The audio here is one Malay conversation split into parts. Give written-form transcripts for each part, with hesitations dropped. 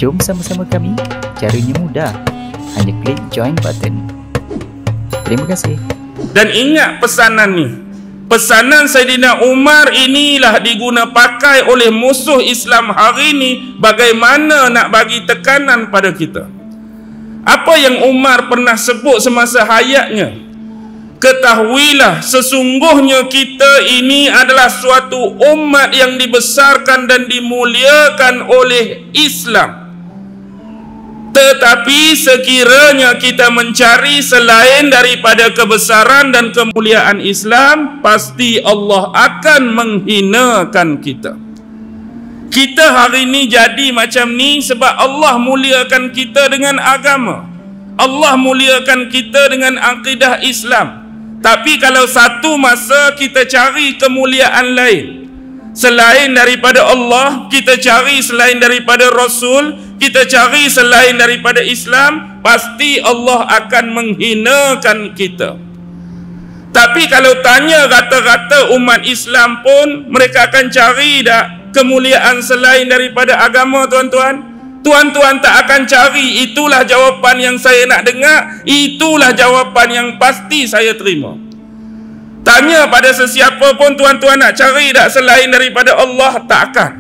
Jom sama-sama kami. Caranya mudah. Hanya klik join button. Terima kasih. Dan ingat pesanan ni. Pesanan Saidina Umar inilah diguna pakai oleh musuh Islam hari ini bagaimana nak bagi tekanan pada kita. Apa yang Umar pernah sebut semasa hayatnya? Ketahuilah sesungguhnya kita ini adalah suatu umat yang dibesarkan dan dimuliakan oleh Islam. Tetapi sekiranya kita mencari selain daripada kebesaran dan kemuliaan Islam, pasti Allah akan menghinakan kita. Kita hari ini jadi macam ni sebab Allah muliakan kita dengan agama. Allah muliakan kita dengan akidah Islam. Tapi kalau satu masa kita cari kemuliaan lain selain daripada Allah, kita cari selain daripada Rasul, kita cari selain daripada Islam, pasti Allah akan menghinakan kita. Tapi kalau tanya rata-rata umat Islam pun, mereka akan cari tak kemuliaan selain daripada agama, tuan-tuan? Tuan-tuan tak akan cari. Itulah jawapan yang saya nak dengar, itulah jawapan yang pasti saya terima. Tanya pada sesiapa pun, tuan-tuan nak cari tak selain daripada Allah? Tak akan.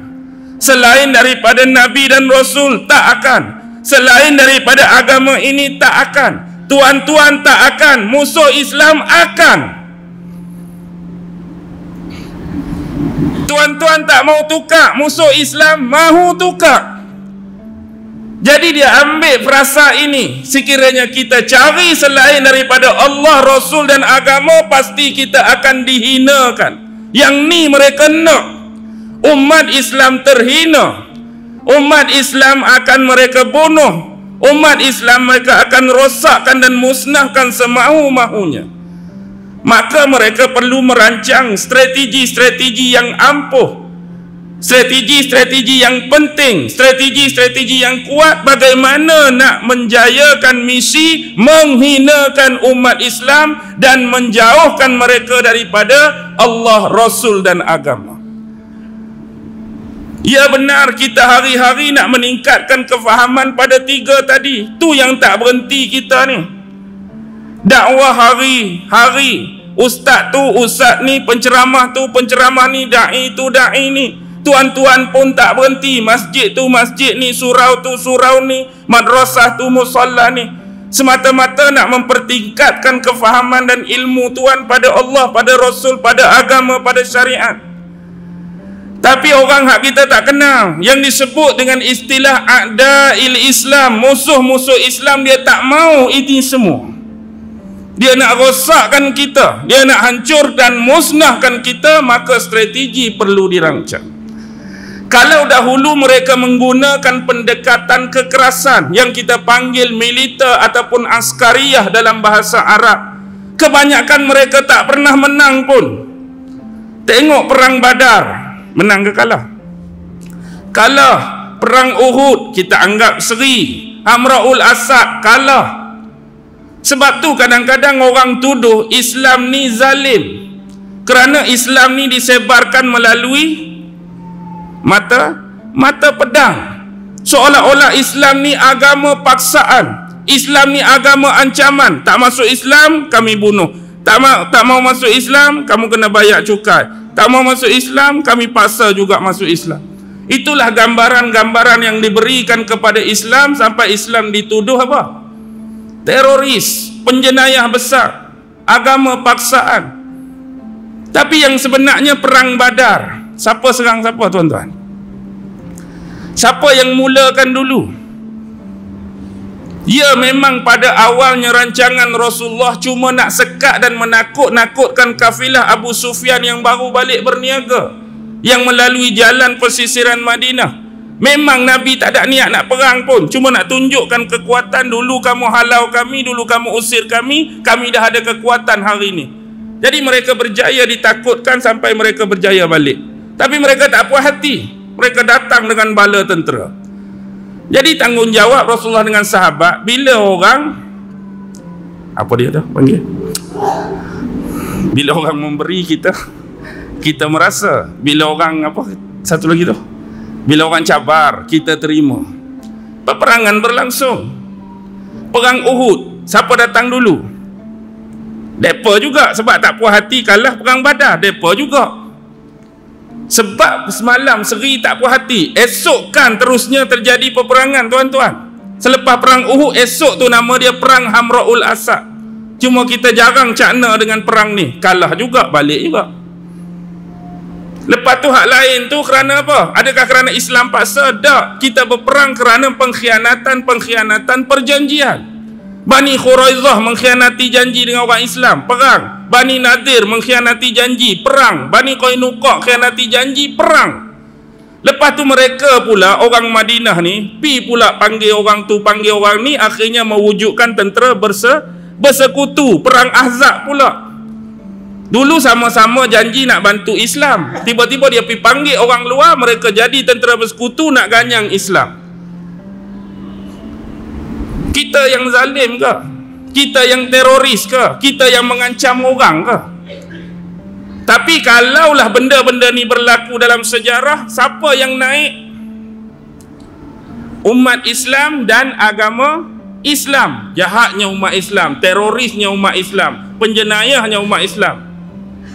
Selain daripada Nabi dan Rasul? Tak akan. Selain daripada agama ini? Tak akan. Tuan-tuan tak akan. Musuh Islam akan. Tuan-tuan tak mau tukar, musuh Islam mahu tukar. Jadi dia ambil frasa ini. Sekiranya kita cari selain daripada Allah, Rasul dan agama, pasti kita akan dihinakan. Yang ni mereka nak. Umat Islam terhina. Umat Islam akan mereka bunuh. Umat Islam mereka akan rosakkan dan musnahkan semahu-mahunya. Maka mereka perlu merancang strategi-strategi yang ampuh, strategi-strategi yang penting, strategi-strategi yang kuat bagaimana nak menjayakan misi menghinakan umat Islam dan menjauhkan mereka daripada Allah, Rasul dan agama. Ya benar, kita hari-hari nak meningkatkan kefahaman pada tiga tadi. Tu yang tak berhenti kita ni. Dakwah hari-hari. Ustaz tu, ustaz ni, penceramah tu, penceramah ni, da'i tu, da'i ni. Tuan-tuan pun tak berhenti. Masjid tu, masjid ni, surau tu, surau ni, madrasah tu, musalla ni. Semata-mata nak mempertingkatkan kefahaman dan ilmu tuan pada Allah, pada Rasul, pada agama, pada syariat. Tapi orang hak kita tak kenal, yang disebut dengan istilah a'da'il Islam, musuh-musuh Islam, dia tak mau ini semua. Dia nak rosakkan kita, dia nak hancur dan musnahkan kita, maka strategi perlu dirancang. Kalau dahulu mereka menggunakan pendekatan kekerasan yang kita panggil militer ataupun askariyah dalam bahasa Arab, kebanyakan mereka tak pernah menang pun. Tengok perang Badar, menang ke kalah? Kalah. Perang Uhud kita anggap seri. Hamraul Asad kalah. Sebab tu kadang-kadang orang tuduh Islam ni zalim kerana Islam ni disebarkan melalui mata pedang. Seolah-olah Islam ni agama paksaan, Islam ni agama ancaman. Tak masuk Islam, kami bunuh. Tak mau masuk Islam, kamu kena bayar cukai. Tak mau masuk Islam, kami paksa juga masuk Islam. Itulah gambaran-gambaran yang diberikan kepada Islam sampai Islam dituduh apa? Teroris, penjenayah besar, agama paksaan. Tapi yang sebenarnya perang Badar, siapa serang siapa, tuan-tuan? Siapa yang mulakan dulu? Ya, memang pada awalnya rancangan Rasulullah cuma nak sekat dan menakut-nakutkan kafilah Abu Sufyan yang baru balik berniaga, yang melalui jalan pesisiran Madinah. Memang Nabi tak ada niat nak perang pun, cuma nak tunjukkan kekuatan. Dulu kamu halau kami, dulu kamu usir kami, kami dah ada kekuatan hari ini. Jadi mereka berjaya, ditakutkan sampai mereka berjaya balik. Tapi mereka tak puas hati, mereka datang dengan bala tentera. Jadi tanggungjawab Rasulullah dengan sahabat, bila orang apa dia tu panggil, bila orang memberi kita merasa. Bila orang apa satu lagi tu, bila orang cabar, kita terima. Peperangan berlangsung. Perang Uhud, siapa datang dulu? Depa juga, sebab tak puas hati kalah perang Badar. Depa juga, sebab semalam seri tak puas hati. Esok kan terusnya terjadi peperangan, tuan-tuan. Selepas perang Uhud, esok tu nama dia perang Hamra'ul Asad. Cuma kita jarang cakna dengan perang ni. Kalah juga, balik juga. Lepas tu hak lain tu kerana apa? Adakah kerana Islam paksa? Tak. Kita berperang kerana pengkhianatan perjanjian. Bani Quraizah mengkhianati janji dengan orang Islam, perang. Bani Nadir mengkhianati janji, perang. Bani Qainuqa khianati janji, perang. Lepas tu mereka pula, orang Madinah ni, pi pula panggil orang tu, panggil orang ni, akhirnya mewujudkan tentera bersekutu. Perang Ahzab pula. Dulu sama-sama janji nak bantu Islam, tiba-tiba dia pergi panggil orang luar, mereka jadi tentera bersekutu nak ganyang Islam. Kita yang zalim ke? Kita yang teroris ke? Kita yang mengancam orang ke? Tapi kalaulah benda-benda ni berlaku dalam sejarah, siapa yang naik? Umat Islam dan agama Islam. Jahatnya umat Islam, terorisnya umat Islam, penjenayahnya umat Islam.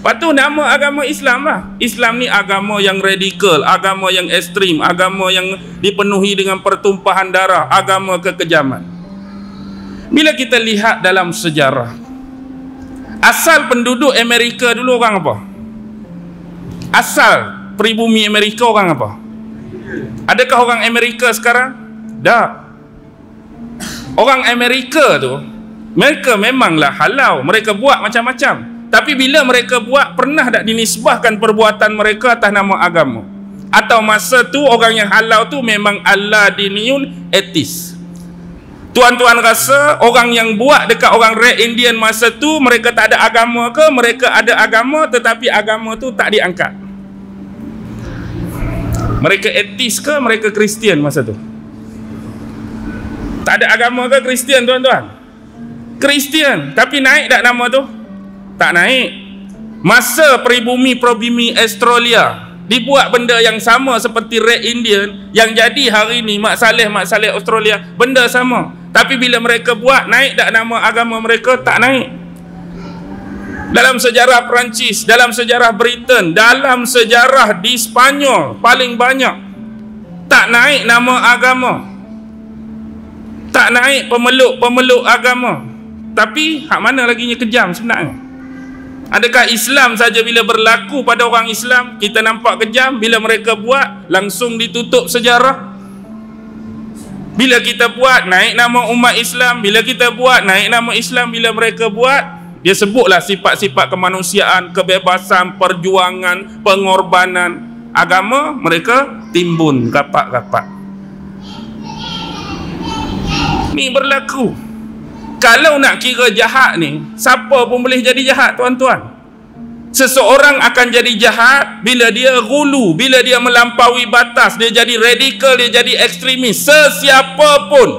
Lepas tu nama agama Islam lah. Islam ni agama yang radikal, agama yang ekstrim, agama yang dipenuhi dengan pertumpahan darah, agama kekejaman. Bila kita lihat dalam sejarah, asal penduduk Amerika dulu orang apa? Asal pribumi Amerika orang apa? Adakah orang Amerika sekarang? Tak. Orang Amerika tu, mereka memanglah halau, mereka buat macam-macam. Tapi bila mereka buat, pernah tak dinisbahkan perbuatan mereka atas nama agama? Atau masa tu orang yang halau tu memang Allah diniyun etis? Tuan-tuan rasa orang yang buat dekat orang Red Indian masa tu, mereka tak ada agama ke? Mereka ada agama tetapi agama tu tak diangkat. Mereka etis ke? Mereka Kristian masa tu? Tak ada agama ke Kristian, tuan-tuan? Kristian. Tapi naik tak nama tu? Tak naik. Masa pribumi Australia dibuat benda yang sama seperti Red Indian, yang jadi hari ni Mak Saleh Australia, benda sama. Tapi bila mereka buat, naik tak nama agama mereka? Tak naik. Dalam sejarah Perancis, dalam sejarah Britain, dalam sejarah di Spanyol, paling banyak tak naik nama agama, tak naik pemeluk agama. Tapi hak mana laginya kejam sebenarnya? Adakah Islam saja bila berlaku pada orang Islam kita nampak kejam? Bila mereka buat, langsung ditutup sejarah. Bila kita buat, naik nama umat Islam. Bila kita buat, naik nama Islam. Bila mereka buat, dia sebutlah sifat-sifat kemanusiaan, kebebasan, perjuangan, pengorbanan. Agama mereka timbun rapat-rapat. Ni berlaku. Kalau nak kira jahat ni, siapa pun boleh jadi jahat, tuan-tuan. Seseorang akan jadi jahat bila dia gulu, bila dia melampaui batas, dia jadi radikal, dia jadi ekstremis. Sesiapa pun.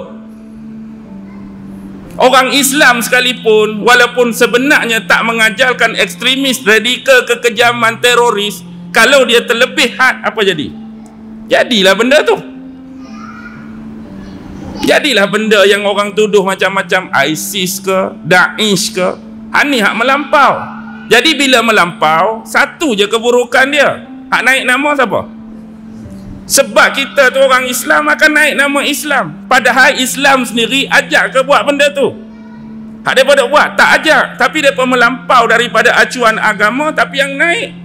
Orang Islam sekalipun, walaupun sebenarnya tak mengajarkan ekstremis, radikal, kekejaman, teroris, kalau dia terlebih had, apa jadi? Jadilah benda tu. Jadilah benda yang orang tuduh macam-macam, ISIS ke, Daesh ke. Ni hak melampau. Jadi bila melampau, satu je keburukan dia. Hak naik nama siapa? Sebab kita tu orang Islam akan naik nama Islam. Padahal Islam sendiri ajak ke buat benda tu? Hak daripada buat? Tak ajak. Tapi mereka melampau daripada acuan agama, tapi yang naik.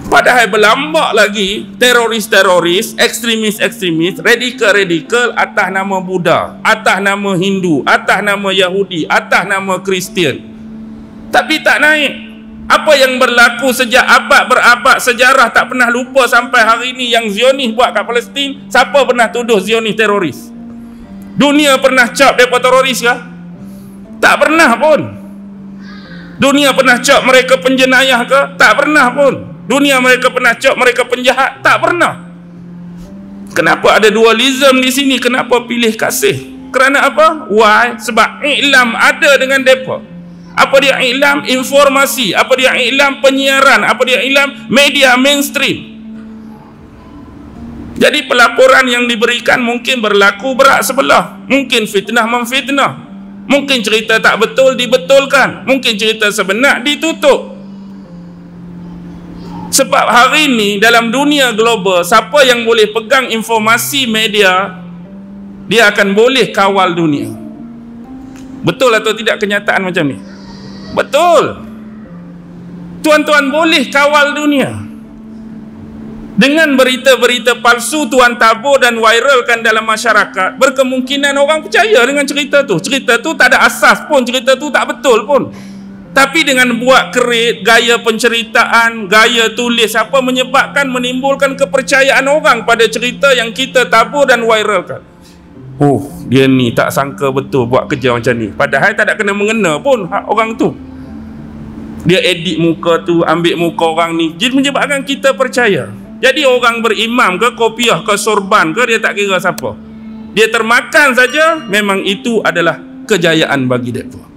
Padahal berlambak lagi teroris-teroris, ekstremis-ekstremis, radikal-radikal atas nama Buddha, atas nama Hindu, atas nama Yahudi, atas nama Kristian. Tapi tak naik. Apa yang berlaku sejak abad berabad sejarah tak pernah lupa sampai hari ini yang Zionis buat kat Palestin. Siapa pernah tuduh Zionis teroris? Dunia pernah cap mereka teroris ke? Tak pernah pun. Dunia pernah cap mereka penjenayah ke? Tak pernah pun. Dunia mereka pernah cap mereka penjahat? Tak pernah. Kenapa ada dualism di sini? Kenapa pilih kasih? Kerana apa? Why? Sebab iklam ada dengan mereka. Apa dia iklam? Informasi. Apa dia iklam? Penyiaran. Apa dia iklam? Media mainstream. Jadi pelaporan yang diberikan mungkin berlaku berat sebelah, mungkin fitnah memfitnah, mungkin cerita tak betul dibetulkan, mungkin cerita sebenar ditutup. Sebab hari ini dalam dunia global, siapa yang boleh pegang informasi media, dia akan boleh kawal dunia. Betul atau tidak kenyataan macam ni? Betul. Tuan-tuan boleh kawal dunia. Dengan berita-berita palsu tuan tabur dan viralkan dalam masyarakat, berkemungkinan orang percaya dengan cerita tu. Cerita tu tak ada asas pun, cerita tu tak betul pun. Tapi dengan buat kerit, gaya penceritaan, gaya tulis apa menyebabkan menimbulkan kepercayaan orang pada cerita yang kita tabur dan viralkan. Oh, dia ni tak sangka betul buat kerja macam ni. Padahal tak ada kena mengena pun hak orang tu. Dia edit muka tu, ambil muka orang ni. Jadi menyebabkan kita percaya. Jadi orang berimam ke, kopiah ke, sorban ke, dia tak kira siapa. Dia termakan saja, memang itu adalah kejayaan bagi mereka.